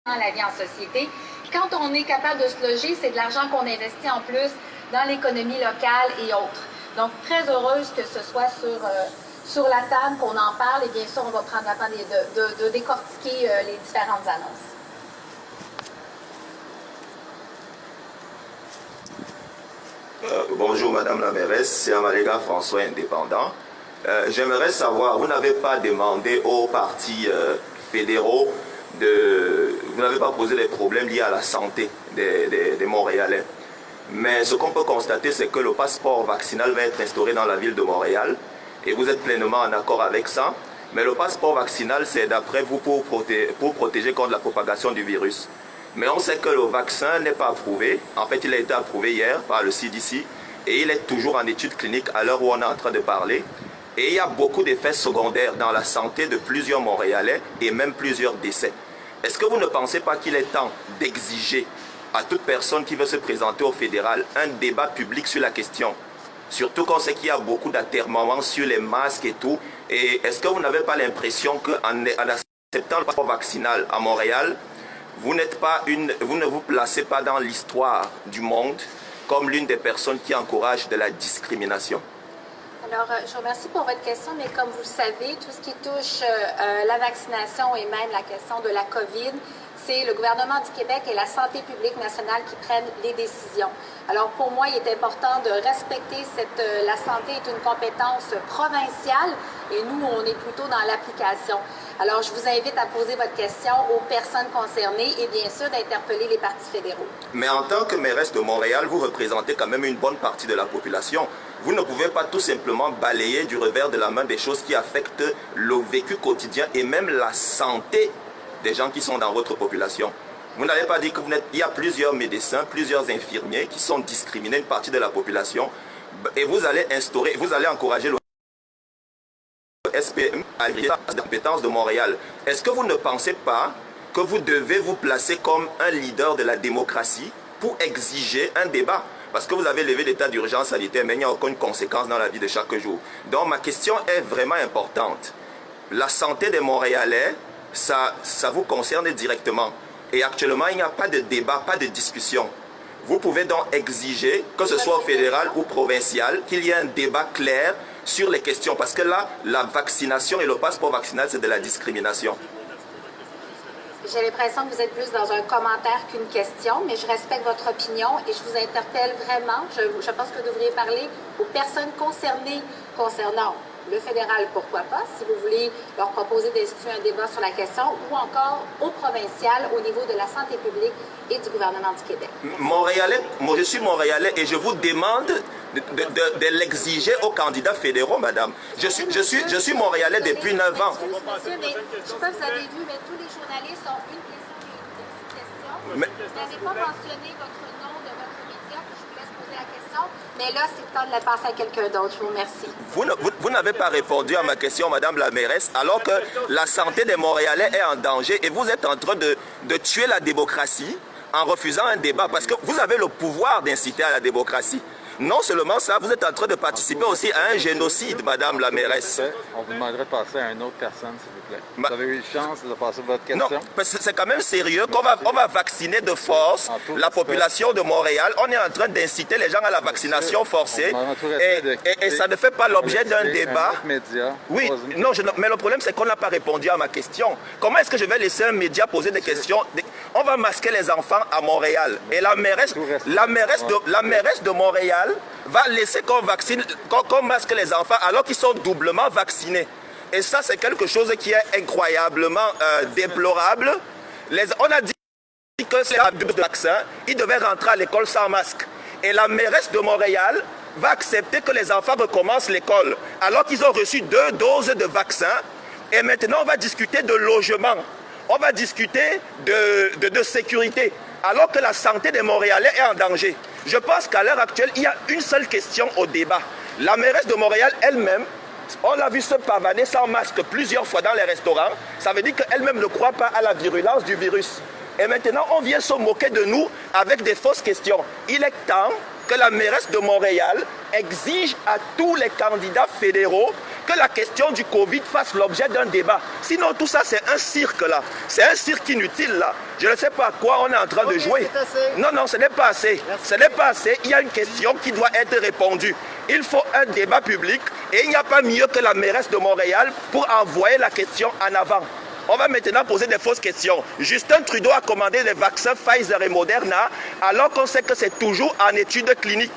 la vie en société. Quand on est capable de se loger, c'est de l'argent qu'on investit en plus dans l'économie locale et autres. Donc, très heureuse que ce soit sur la table, qu'on en parle, et bien sûr, on va prendre la peine de décortiquer les différentes annonces. Bonjour Madame la mairesse, c'est Amalega François, indépendant. J'aimerais savoir, vous n'avez pas demandé aux partis fédéraux vous n'avez pas posé les problèmes liés à la santé des Montréalais. Mais ce qu'on peut constater, c'est que le passeport vaccinal va être instauré dans la ville de Montréal et vous êtes pleinement en accord avec ça. Mais le passeport vaccinal, c'est d'après vous pour protéger contre la propagation du virus. Mais on sait que le vaccin n'est pas approuvé. En fait, il a été approuvé hier par le CDC et il est toujours en étude clinique à l'heure où on est en train de parler. Et il y a beaucoup d'effets secondaires dans la santé de plusieurs Montréalais et même plusieurs décès. Est-ce que vous ne pensez pas qu'il est temps d'exiger à toute personne qui veut se présenter au fédéral un débat public sur la question? Surtout qu'on sait qu'il y a beaucoup d'atermoiements sur les masques et tout. Et est-ce que vous n'avez pas l'impression qu'en acceptant le passeport vaccinal à Montréal, vous ne vous placez pas dans l'histoire du monde comme l'une des personnes qui encourage de la discrimination? Alors, je vous remercie pour votre question, mais comme vous le savez, tout ce qui touche la vaccination et même la question de la COVID, c'est le gouvernement du Québec et la santé publique nationale qui prennent les décisions. Alors, pour moi, il est important de respecter la santé est une compétence provinciale et nous, on est plutôt dans l'application. Alors, je vous invite à poser votre question aux personnes concernées et bien sûr d'interpeller les partis fédéraux. Mais en tant que mairesse de Montréal, vous représentez quand même une bonne partie de la population. Vous ne pouvez pas tout simplement balayer du revers de la main des choses qui affectent le vécu quotidien et même la santé des gens qui sont dans votre population. Vous n'avez pas dit qu'il y a plusieurs médecins, plusieurs infirmiers qui sont discriminés, une partie de la population, et vous allez encourager le SPM à la compétence de Montréal. Est-ce que vous ne pensez pas que vous devez vous placer comme un leader de la démocratie pour exiger un débat? Parce que vous avez levé l'état d'urgence sanitaire, mais il n'y a aucune conséquence dans la vie de chaque jour. Donc ma question est vraiment importante. La santé des Montréalais, ça vous concerne directement. Et actuellement, il n'y a pas de débat, pas de discussion. Vous pouvez donc exiger, que ce soit fédéral ou provincial, qu'il y ait un débat clair sur les questions. Parce que là, la vaccination et le passeport vaccinal, c'est de la discrimination. J'ai l'impression que vous êtes plus dans un commentaire qu'une question, mais je respecte votre opinion et je vous interpelle vraiment. Je pense que vous devriez parler aux personnes concernées concernant le fédéral, pourquoi pas, si vous voulez leur proposer d'instituer un débat sur la question, ou encore au provincial, au niveau de la santé publique et du gouvernement du Québec. Montréalais, moi je suis Montréalais et je vous demande de l'exiger aux candidats fédéraux, madame. Je suis Montréalais depuis 9 ans. Monsieur, mais je sais pas si vous avez vu, mais tous les journalistes ont une question. Vous n'avez pas mentionné votre nom de votre média, puis je vous laisse poser la question. Mais là, c'est le temps de la passer à quelqu'un d'autre. Je vous remercie. Vous n'avez pas répondu à ma question, madame la mairesse, alors que la santé des Montréalais est en danger et vous êtes en train de tuer la démocratie en refusant un débat parce que vous avez le pouvoir d'inciter à la démocratie. Non seulement ça, vous êtes en train de participer aussi à un génocide, madame la mairesse. On vous demanderait de passer à une autre personne, s'il vous plaît. Vous avez eu chance de passer votre question? Non, parce que c'est quand même sérieux qu'on va vacciner de force la population de Montréal. On est en train d'inciter les gens à la vaccination forcée. Et ça ne fait pas l'objet d'un débat. Oui, non, mais le problème, c'est qu'on n'a pas répondu à ma question. Comment est-ce que je vais laisser un média poser des questions? On va masquer les enfants à Montréal. Et la mairesse de Montréal va laisser qu'on masque les enfants alors qu'ils sont doublement vaccinés. Et ça, c'est quelque chose qui est incroyablement déplorable. On a dit que c'est un vaccin, ils devaient rentrer à l'école sans masque. Et la mairesse de Montréal va accepter que les enfants recommencent l'école alors qu'ils ont reçu 2 doses de vaccin. Et maintenant, on va discuter de logement. On va discuter de sécurité, alors que la santé des Montréalais est en danger. Je pense qu'à l'heure actuelle, il y a une seule question au débat. La mairesse de Montréal elle-même, on l'a vu se pavaner sans masque plusieurs fois dans les restaurants. Ça veut dire qu'elle-même ne croit pas à la virulence du virus. Et maintenant, on vient se moquer de nous avec des fausses questions. Il est temps que la mairesse de Montréal exige à tous les candidats fédéraux que la question du Covid fasse l'objet d'un débat. Sinon, tout ça, c'est un cirque là. C'est un cirque inutile là. Je ne sais pas à quoi on est en train de jouer. Non, non, ce n'est pas assez. Ce n'est pas assez. Il y a une question qui doit être répondue. Il faut un débat public et il n'y a pas mieux que la mairesse de Montréal pour envoyer la question en avant. On va maintenant poser des fausses questions. Justin Trudeau a commandé des vaccins Pfizer et Moderna alors qu'on sait que c'est toujours en études cliniques.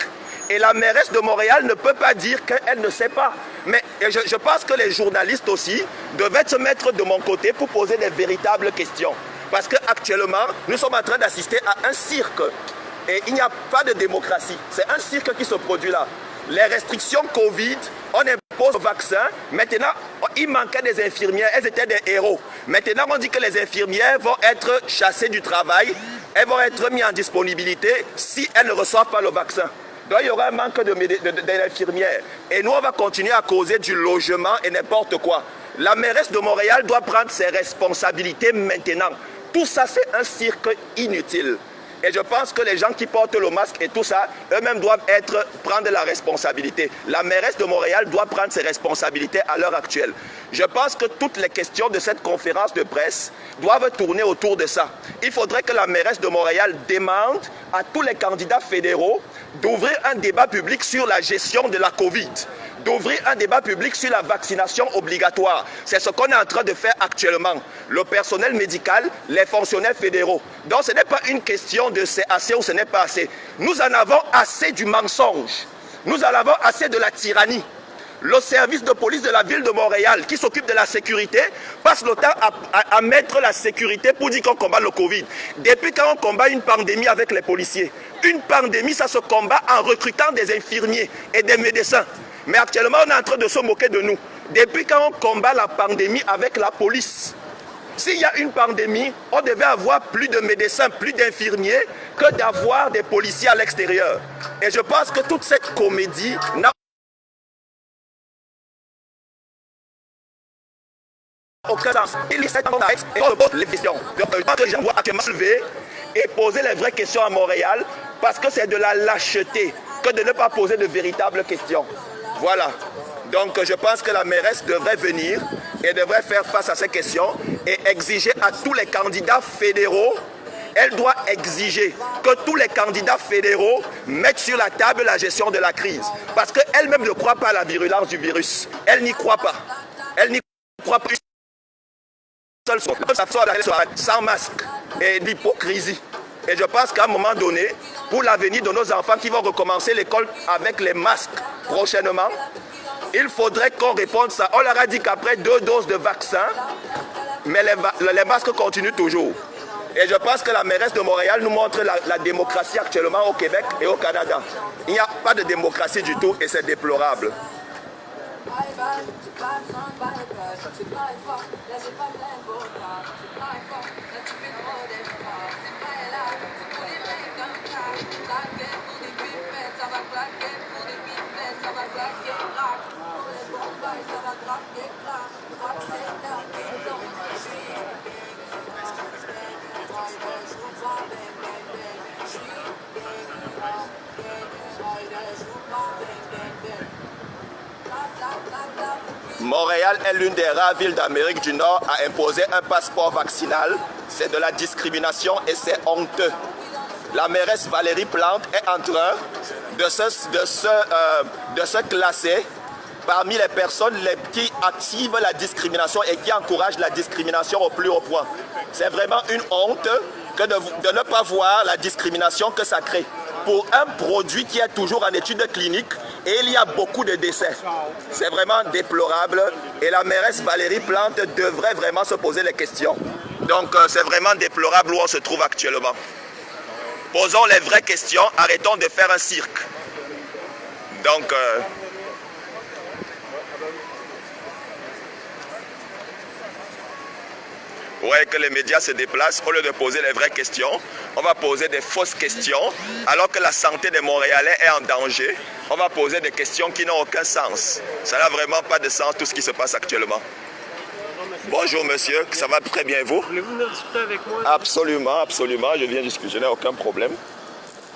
Et la mairesse de Montréal ne peut pas dire qu'elle ne sait pas. Mais je pense que les journalistes aussi devaient se mettre de mon côté pour poser des véritables questions. Parce qu'actuellement, nous sommes en train d'assister à un cirque. Et il n'y a pas de démocratie. C'est un cirque qui se produit là. Les restrictions Covid, on impose le vaccin. Maintenant, il manquait des infirmières. Elles étaient des héros. Maintenant, on dit que les infirmières vont être chassées du travail. Elles vont être mises en disponibilité si elles ne reçoivent pas le vaccin. Donc il y aura un manque d'infirmières. Et nous, on va continuer à causer du logement et n'importe quoi. La mairesse de Montréal doit prendre ses responsabilités maintenant. Tout ça, c'est un cirque inutile. Et je pense que les gens qui portent le masque et tout ça, eux-mêmes doivent prendre la responsabilité. La mairesse de Montréal doit prendre ses responsabilités à l'heure actuelle. Je pense que toutes les questions de cette conférence de presse doivent tourner autour de ça. Il faudrait que la mairesse de Montréal demande à tous les candidats fédéraux d'ouvrir un débat public sur la gestion de la Covid, d'ouvrir un débat public sur la vaccination obligatoire. C'est ce qu'on est en train de faire actuellement. Le personnel médical, les fonctionnaires fédéraux. Donc ce n'est pas une question de c'est assez ou ce n'est pas assez. Nous en avons assez du mensonge. Nous en avons assez de la tyrannie. Le service de police de la ville de Montréal qui s'occupe de la sécurité passe le temps à mettre la sécurité pour dire qu'on combat le Covid. Depuis quand on combat une pandémie avec les policiers? Une pandémie, ça se combat en recrutant des infirmiers et des médecins. Mais actuellement, on est en train de se moquer de nous. Depuis quand on combat la pandémie avec la police? S'il y a une pandémie, on devait avoir plus de médecins, plus d'infirmiers que d'avoir des policiers à l'extérieur. Et je pense que toute cette comédie n'a aucun sens. Il y a cette et on pose les questions. Donc, je pense que les gens doivent actuellement se lever et poser les vraies questions à Montréal parce que c'est de la lâcheté que de ne pas poser de véritables questions. Voilà. Donc, je pense que la mairesse devrait venir et devrait faire face à ces questions et exiger à tous les candidats fédéraux. Elle doit exiger que tous les candidats fédéraux mettent sur la table la gestion de la crise. Parce qu'elle-même ne croit pas à la virulence du virus. Elle n'y croit pas. Elle n'y croit pas. Sans masque et l'hypocrisie. Et je pense qu'à un moment donné, pour l'avenir de nos enfants qui vont recommencer l'école avec les masques prochainement, il faudrait qu'on réponde ça. On leur a dit qu'après 2 doses de vaccin, mais les masques continuent toujours. Et je pense que la mairesse de Montréal nous montre la démocratie actuellement au Québec et au Canada. Il n'y a pas de démocratie du tout et c'est déplorable. Montréal est l'une des rares villes d'Amérique du Nord à imposer un passeport vaccinal. C'est de la discrimination et c'est honteux. La mairesse Valérie Plante est en train de se classer parmi les personnes qui activent la discrimination et qui encouragent la discrimination au plus haut point. C'est vraiment une honte que de ne pas voir la discrimination que ça crée. Pour un produit qui est toujours en études cliniques et il y a beaucoup de décès. C'est vraiment déplorable et la mairesse Valérie Plante devrait vraiment se poser les questions. Donc c'est vraiment déplorable où on se trouve actuellement. Posons les vraies questions, arrêtons de faire un cirque. Donc... Ouais, que les médias se déplacent, au lieu de poser les vraies questions, on va poser des fausses questions, alors que la santé des Montréalais est en danger. On va poser des questions qui n'ont aucun sens. Ça n'a vraiment pas de sens tout ce qui se passe actuellement. Bonjour monsieur, ça va très bien vous? Voulez-vous venir discuter avec moi? Absolument, absolument, je viens discuter, je n'ai aucun problème.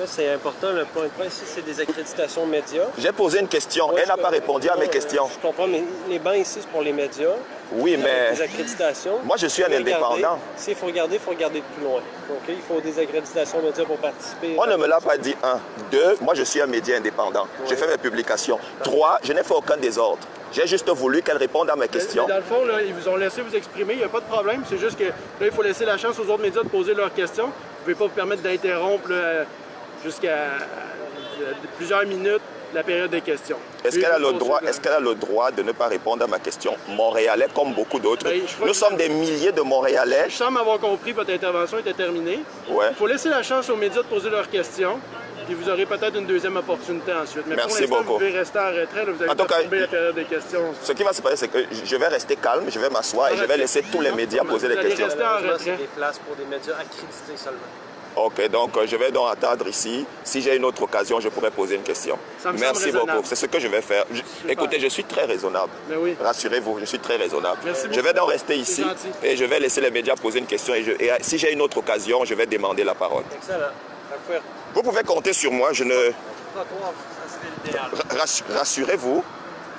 C'est important, le point de presse ici, c'est des accréditations médias. J'ai posé une question, elle n'a pas répondu à mes questions. Je comprends, mais les bancs ici, c'est pour les médias. Oui, mais... Des accréditations. Moi, je suis un indépendant. S'il faut regarder, il faut regarder de plus loin. Okay? Il faut des accréditations médias pour participer. On ne me l'a pas dit, 1. 2, moi, je suis un média indépendant. Ouais. Je fais mes publications. 3, je n'ai fait aucun désordre. J'ai juste voulu qu'elle réponde à mes questions. Mais dans le fond, là, ils vous ont laissé vous exprimer, il n'y a pas de problème. C'est juste que là, il faut laisser la chance aux autres médias de poser leurs questions. Vous ne pouvez pas vous permettre d'interrompre jusqu'à plusieurs minutes la période des questions. Est-ce qu'elle a le droit de ne pas répondre à ma question? Montréalais comme beaucoup d'autres. Nous sommes des milliers de Montréalais. Je semble avoir compris, votre intervention était terminée. Ouais. Il faut laisser la chance aux médias de poser leurs questions. Et vous aurez peut-être une deuxième opportunité ensuite. Mais merci pour beaucoup. Vous devez rester en retrait. Là, vous avez tombé la période des questions. Ce qui va se passer, c'est que je vais rester calme, je vais m'asseoir et je vais laisser tous les médias poser des questions. Rester en retrait. C'est des places pour des médias accrédités seulement. Ok, donc je vais donc attendre ici. Si j'ai une autre occasion, je pourrai poser une question. Merci beaucoup. C'est ce que je vais faire. Écoutez, je suis très raisonnable. Oui. Rassurez-vous, je suis très raisonnable. Merci je vais donc rester ici et je vais laisser les médias poser une question. Et si j'ai une autre occasion, je vais demander la parole. Excellent. Vous pouvez compter sur moi. Je ne... Rassurez-vous,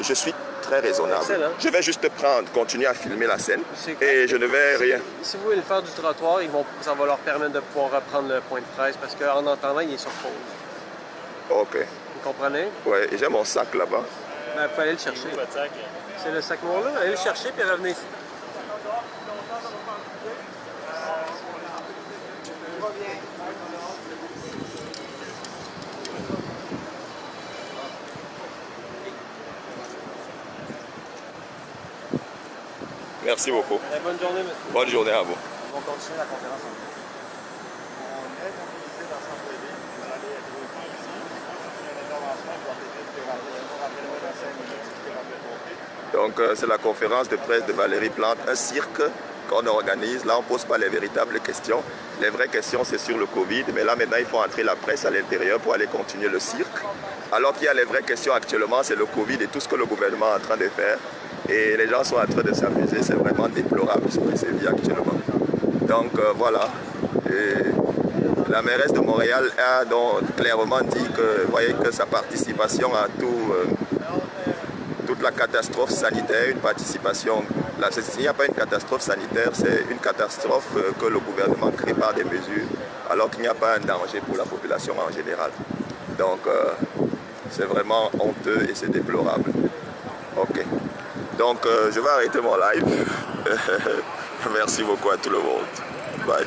je suis très raisonnable. Excellent. Je vais juste continuer à filmer la scène et je ne vais rien. Si vous voulez le faire du trottoir, ça va leur permettre de pouvoir reprendre le point de presse parce qu'en entendant, il est sur pause. OK. Vous comprenez? Oui, j'ai mon sac là-bas. Ben, vous pouvez aller le chercher. C'est le sac noir là. Allez le chercher puis revenez ici. Merci beaucoup. Bonne journée, monsieur. Bonne journée à vous. On va continuer la conférence. Donc c'est la conférence de presse de Valérie Plante, un cirque qu'on organise. Là, on ne pose pas les véritables questions. Les vraies questions, c'est sur le Covid. Mais là, maintenant, il faut entrer la presse à l'intérieur pour aller continuer le cirque. Alors qu'il y a les vraies questions actuellement, c'est le Covid et tout ce que le gouvernement est en train de faire. Et les gens sont en train de s'amuser. C'est vraiment déplorable ce qui se vit actuellement. Donc voilà. Et la mairesse de Montréal a donc clairement dit que, voyez, que sa participation à toute la catastrophe sanitaire, une participation. Là, s'il n'y a pas une catastrophe sanitaire, c'est une catastrophe que le gouvernement crée par des mesures, alors qu'il n'y a pas un danger pour la population en général. Donc, c'est vraiment honteux et c'est déplorable. Ok. Donc, je vais arrêter mon live. Merci beaucoup à tout le monde. Bye.